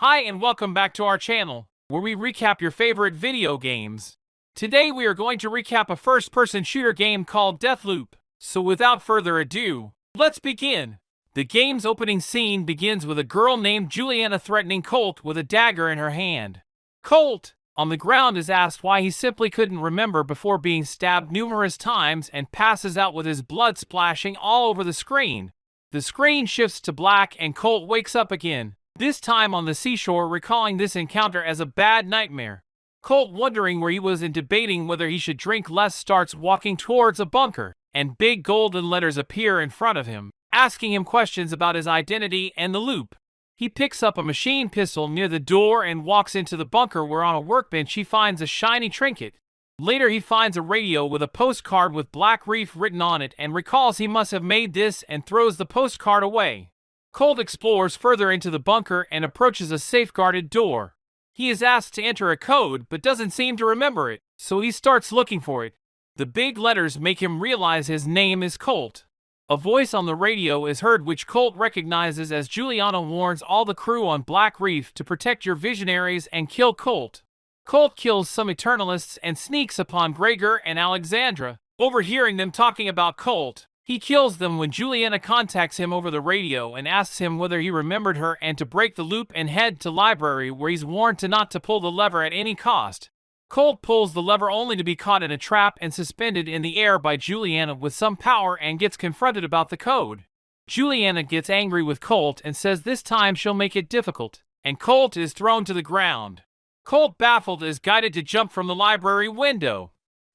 Hi and welcome back to our channel, where we recap your favorite video games. Today we are going to recap a first-person shooter game called Deathloop. So without further ado, let's begin. The game's opening scene begins with a girl named Juliana threatening Colt with a dagger in her hand. Colt, on the ground, is asked why he simply couldn't remember before being stabbed numerous times and passes out with his blood splashing all over the screen. The screen shifts to black and Colt wakes up again, this time on the seashore, recalling this encounter as a bad nightmare. Colt, wondering where he was and debating whether he should drink less, starts walking towards a bunker, and big golden letters appear in front of him, asking him questions about his identity and the loop. He picks up a machine pistol near the door and walks into the bunker, where on a workbench he finds a shiny trinket. Later he finds a radio with a postcard with Black Reef written on it and recalls he must have made this and throws the postcard away. Colt explores further into the bunker and approaches a safeguarded door. He is asked to enter a code but doesn't seem to remember it, so he starts looking for it. The big letters make him realize his name is Colt. A voice on the radio is heard which Colt recognizes as Juliana warns all the crew on Black Reef to protect your visionaries and kill Colt. Colt kills some Eternalists and sneaks upon Gregor and Alexandra, overhearing them talking about Colt. He kills them when Juliana contacts him over the radio and asks him whether he remembered her and to break the loop and head to library, where he's warned not to pull the lever at any cost. Colt pulls the lever only to be caught in a trap and suspended in the air by Juliana with some power and gets confronted about the code. Juliana gets angry with Colt and says this time she'll make it difficult, and Colt is thrown to the ground. Colt, baffled, is guided to jump from the library window.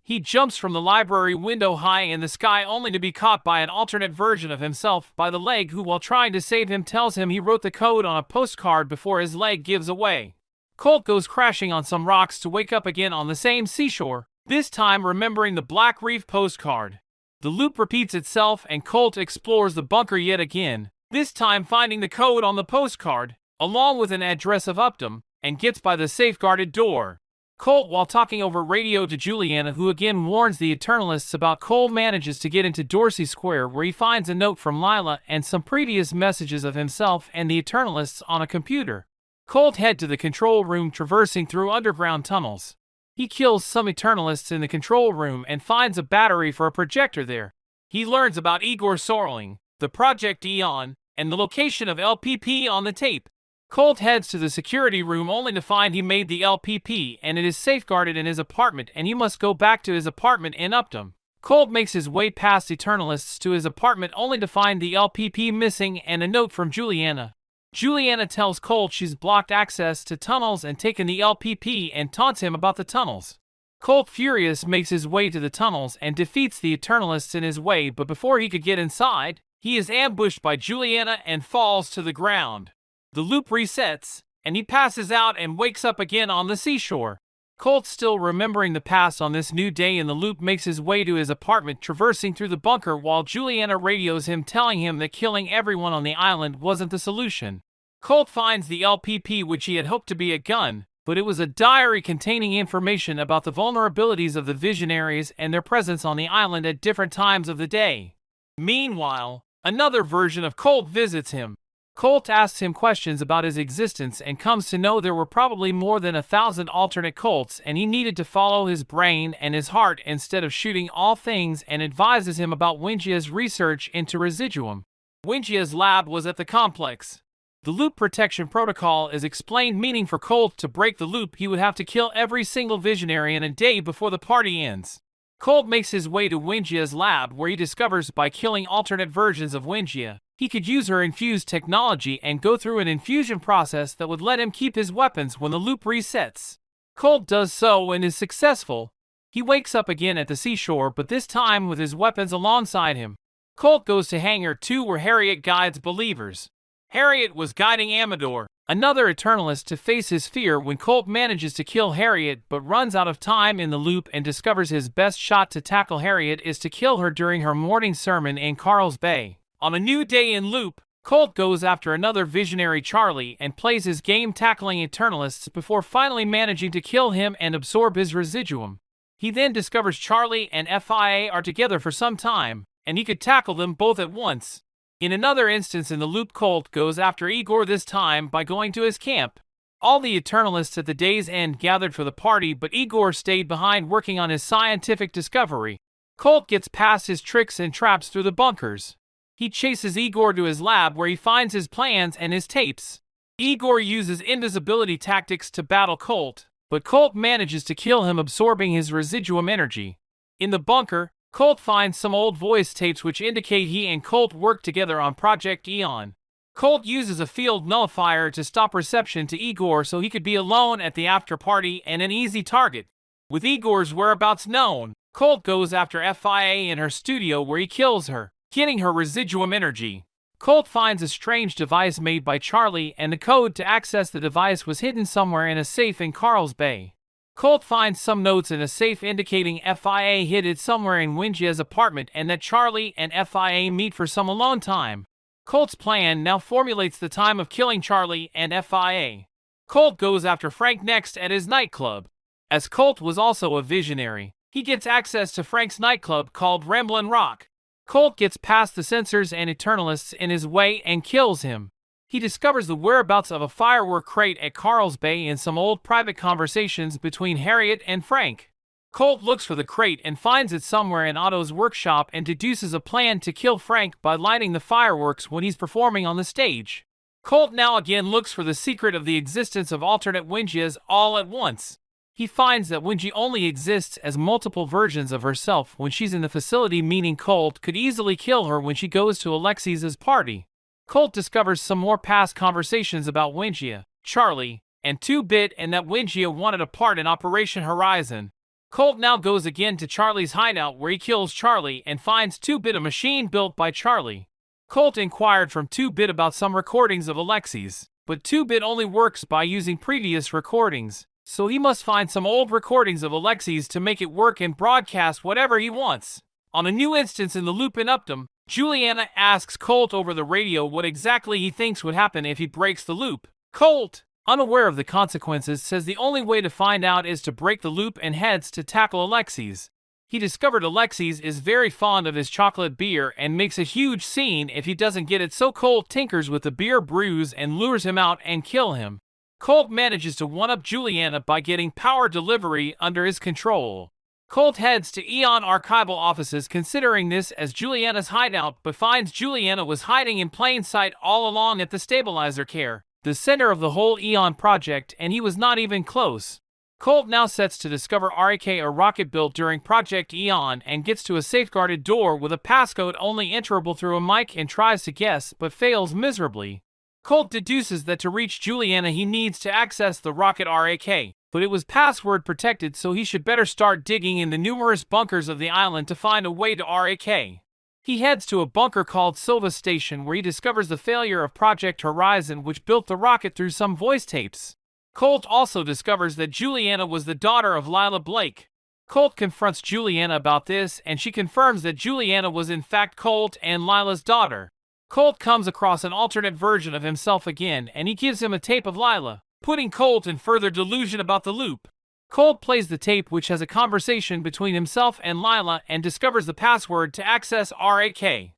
He jumps from the library window high in the sky only to be caught by an alternate version of himself by the leg, who, while trying to save him, tells him he wrote the code on a postcard before his leg gives away. Colt goes crashing on some rocks to wake up again on the same seashore, this time remembering the Black Reef postcard. The loop repeats itself and Colt explores the bunker yet again, this time finding the code on the postcard, along with an address of Upton, and gets by the safeguarded door. Colt, while talking over radio to Juliana, who again warns the Eternalists about Colt, manages to get into Dorsey Square, where he finds a note from Lila and some previous messages of himself and the Eternalists on a computer. Colt heads to the control room, traversing through underground tunnels. He kills some Eternalists in the control room and finds a battery for a projector there. He learns about Igor Sorling, the Project Eon, and the location of LPP on the tape. Colt heads to the security room only to find he made the LPP and it is safeguarded in his apartment, and he must go back to his apartment in Upton. Colt makes his way past Eternalists to his apartment only to find the LPP missing and a note from Juliana. Juliana tells Colt she's blocked access to tunnels and taken the LPP and taunts him about the tunnels. Colt, furious, makes his way to the tunnels and defeats the Eternalists in his way, but before he could get inside, he is ambushed by Juliana and falls to the ground. The loop resets, and he passes out and wakes up again on the seashore. Colt, still remembering the past on this new day in the loop, makes his way to his apartment, traversing through the bunker while Juliana radios him, telling him that killing everyone on the island wasn't the solution. Colt finds the LPP, which he had hoped to be a gun, but it was a diary containing information about the vulnerabilities of the Visionaries and their presence on the island at different times of the day. Meanwhile, another version of Colt visits him. Colt asks him questions about his existence and comes to know there were probably more than 1,000 alternate Colts, and he needed to follow his brain and his heart instead of shooting all things, and advises him about Wingia's research into residuum. Wingia's lab was at the complex. The loop protection protocol is explained, meaning for Colt to break the loop he would have to kill every single visionary in a day before the party ends. Colt makes his way to Wingia's lab, where he discovers by killing alternate versions of Wingia, he could use her infused technology and go through an infusion process that would let him keep his weapons when the loop resets. Colt does so and is successful. He wakes up again at the seashore, but this time with his weapons alongside him. Colt goes to Hangar 2, where Harriet guides believers. Harriet was guiding Amador, another Eternalist, to face his fear when Colt manages to kill Harriet but runs out of time in the loop and discovers his best shot to tackle Harriet is to kill her during her morning sermon in Carl's Bay. On a new day in loop, Colt goes after another visionary, Charlie, and plays his game tackling Eternalists before finally managing to kill him and absorb his residuum. He then discovers Charlie and FIA are together for some time, and he could tackle them both at once. In another instance in the loop, Colt goes after Igor, this time by going to his camp. All the Eternalists at the day's end gathered for the party, but Igor stayed behind working on his scientific discovery. Colt gets past his tricks and traps through the bunkers. He chases Igor to his lab where he finds his plans and his tapes. Igor uses invisibility tactics to battle Colt, but Colt manages to kill him, absorbing his residuum energy. In the bunker, Colt finds some old voice tapes which indicate he and Colt worked together on Project Eon. Colt uses a field nullifier to stop reception to Igor so he could be alone at the after party and an easy target. With Igor's whereabouts known, Colt goes after FIA in her studio where he kills her, getting her residuum energy. Colt finds a strange device made by Charlie, and the code to access the device was hidden somewhere in a safe in Carl's Bay. Colt finds some notes in a safe indicating FIA hid it somewhere in Winjia's apartment and that Charlie and FIA meet for some alone time. Colt's plan now formulates the time of killing Charlie and FIA. Colt goes after Frank next at his nightclub. As Colt was also a visionary, he gets access to Frank's nightclub called Ramblin' Rock. Colt gets past the censors and Eternalists in his way and kills him. He discovers the whereabouts of a firework crate at Carl's Bay in some old private conversations between Harriet and Frank. Colt looks for the crate and finds it somewhere in Otto's workshop and deduces a plan to kill Frank by lighting the fireworks when he's performing on the stage. Colt now again looks for the secret of the existence of alternate Winjias all at once. He finds that Winji only exists as multiple versions of herself when she's in the facility, meaning Colt could easily kill her when she goes to Alexis's party. Colt discovers some more past conversations about Winjia, Charlie, and 2-Bit, and that Winjia wanted a part in Operation Horizon. Colt now goes again to Charlie's hideout where he kills Charlie and finds 2-Bit, a machine built by Charlie. Colt inquired from 2-Bit about some recordings of Alexis, but 2-Bit only works by using previous recordings. So he must find some old recordings of Alexis to make it work and broadcast whatever he wants. On a new instance in the loop in Upton, Juliana asks Colt over the radio what exactly he thinks would happen if he breaks the loop. Colt, unaware of the consequences, says the only way to find out is to break the loop and heads to tackle Alexis. He discovered Alexis is very fond of his chocolate beer and makes a huge scene if he doesn't get it, so Colt tinkers with the beer brews and lures him out and kill him. Colt manages to one-up Juliana by getting power delivery under his control. Colt heads to Eon archival offices considering this as Juliana's hideout, but finds Juliana was hiding in plain sight all along at the stabilizer care, the center of the whole Eon project, and he was not even close. Colt now sets to discover RAK, a rocket built during Project Eon, and gets to a safeguarded door with a passcode only enterable through a mic and tries to guess but fails miserably. Colt deduces that to reach Juliana he needs to access the rocket RAK, but it was password protected, so he should better start digging in the numerous bunkers of the island to find a way to RAK. He heads to a bunker called Silva Station where he discovers the failure of Project Horizon, which built the rocket through some voice tapes. Colt also discovers that Juliana was the daughter of Lila Blake. Colt confronts Juliana about this, and she confirms that Juliana was in fact Colt and Lila's daughter. Colt comes across an alternate version of himself again, and he gives him a tape of Lila, putting Colt in further delusion about the loop. Colt plays the tape, which has a conversation between himself and Lila, and discovers the password to access RAK.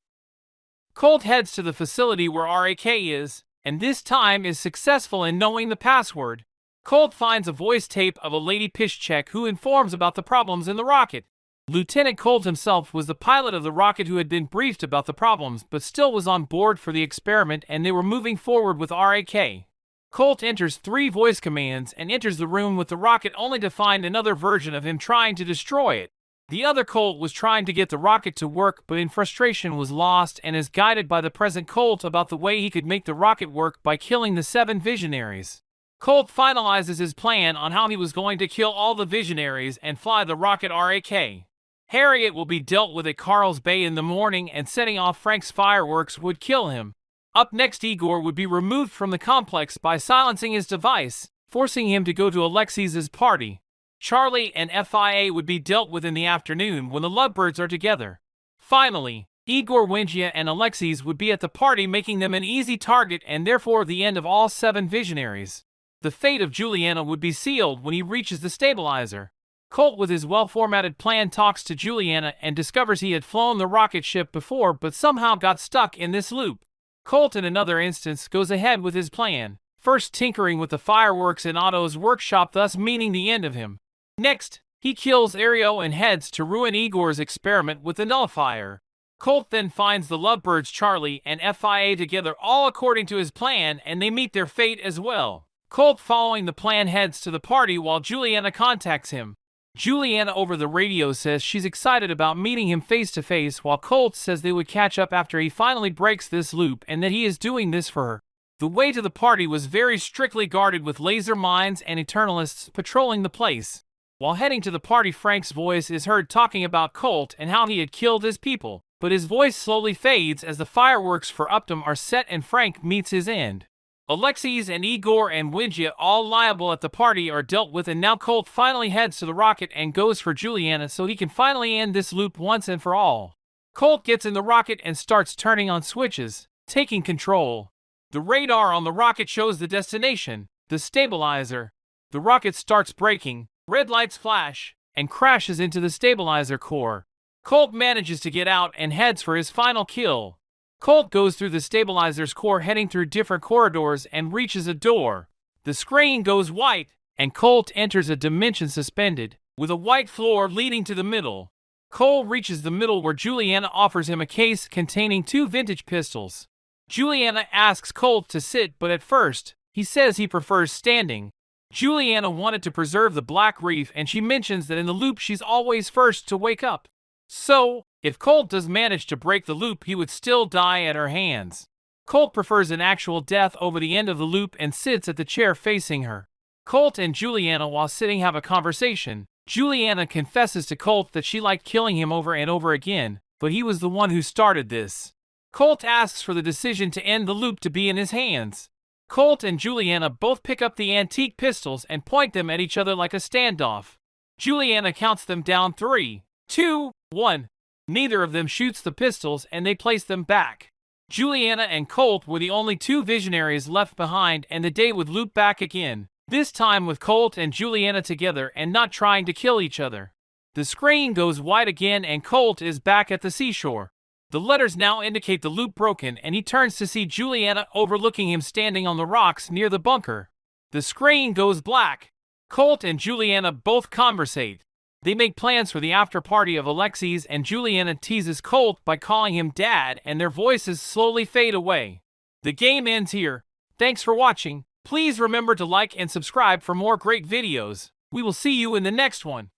Colt heads to the facility where RAK is, and this time is successful in knowing the password. Colt finds a voice tape of a Lady Piszczek who informs about the problems in the rocket. Lieutenant Colt himself was the pilot of the rocket who had been briefed about the problems but still was on board for the experiment, and they were moving forward with RAK. Colt enters 3 voice commands and enters the room with the rocket only to find another version of him trying to destroy it. The other Colt was trying to get the rocket to work, but in frustration was lost and is guided by the present Colt about the way he could make the rocket work by killing the 7 visionaries. Colt finalizes his plan on how he was going to kill all the visionaries and fly the rocket RAK. Harriet will be dealt with at Carl's Bay in the morning, and setting off Frank's fireworks would kill him. Up next, Igor would be removed from the complex by silencing his device, forcing him to go to Alexis's party. Charlie and FIA would be dealt with in the afternoon when the lovebirds are together. Finally, Igor, Winjia, and Alexis would be at the party, making them an easy target and therefore the end of all 7 visionaries. The fate of Juliana would be sealed when he reaches the stabilizer. Colt, with his well-formatted plan, talks to Juliana and discovers he had flown the rocket ship before but somehow got stuck in this loop. Colt, in another instance, goes ahead with his plan, first tinkering with the fireworks in Otto's workshop, thus meaning the end of him. Next, he kills Ario and heads to ruin Igor's experiment with the nullifier. Colt then finds the lovebirds Charlie and FIA together, all according to his plan, and they meet their fate as well. Colt, following the plan, heads to the party while Juliana contacts him. Juliana over the radio says she's excited about meeting him face to face, while Colt says they would catch up after he finally breaks this loop and that he is doing this for her. The way to the party was very strictly guarded with laser mines and Eternalists patrolling the place. While heading to the party, Frank's voice is heard talking about Colt and how he had killed his people, but his voice slowly fades as the fireworks for Upton are set and Frank meets his end. Alexis and Igor and Wingia, all liable at the party, are dealt with, and now Colt finally heads to the rocket and goes for Juliana so he can finally end this loop once and for all. Colt gets in the rocket and starts turning on switches, taking control. The radar on the rocket shows the destination, the stabilizer. The rocket starts braking, red lights flash, and crashes into the stabilizer core. Colt manages to get out and heads for his final kill. Colt goes through the stabilizer's core, heading through different corridors, and reaches a door. The screen goes white, and Colt enters a dimension suspended, with a white floor leading to the middle. Colt reaches the middle where Juliana offers him a case containing 2 vintage pistols. Juliana asks Colt to sit, but at first, he says he prefers standing. Juliana wanted to preserve the Black Reef, and she mentions that in the loop she's always first to wake up. So, if Colt does manage to break the loop, he would still die at her hands. Colt prefers an actual death over the end of the loop and sits at the chair facing her. Colt and Juliana, while sitting, have a conversation. Juliana confesses to Colt that she liked killing him over and over again, but he was the one who started this. Colt asks for the decision to end the loop to be in his hands. Colt and Juliana both pick up the antique pistols and point them at each other like a standoff. Juliana counts them down: 3, 2, 1. Neither of them shoots the pistols and they place them back. Juliana and Colt were the only 2 visionaries left behind, and the day would loop back again, this time with Colt and Juliana together and not trying to kill each other. The screen goes white again and Colt is back at the seashore. The letters now indicate the loop broken, and he turns to see Juliana overlooking him standing on the rocks near the bunker. The screen goes black. Colt and Juliana both conversate. They make plans for the after party of Alexis, and Juliana teases Colt by calling him Dad, and their voices slowly fade away. The game ends here. Thanks for watching. Please remember to like and subscribe for more great videos. We will see you in the next one.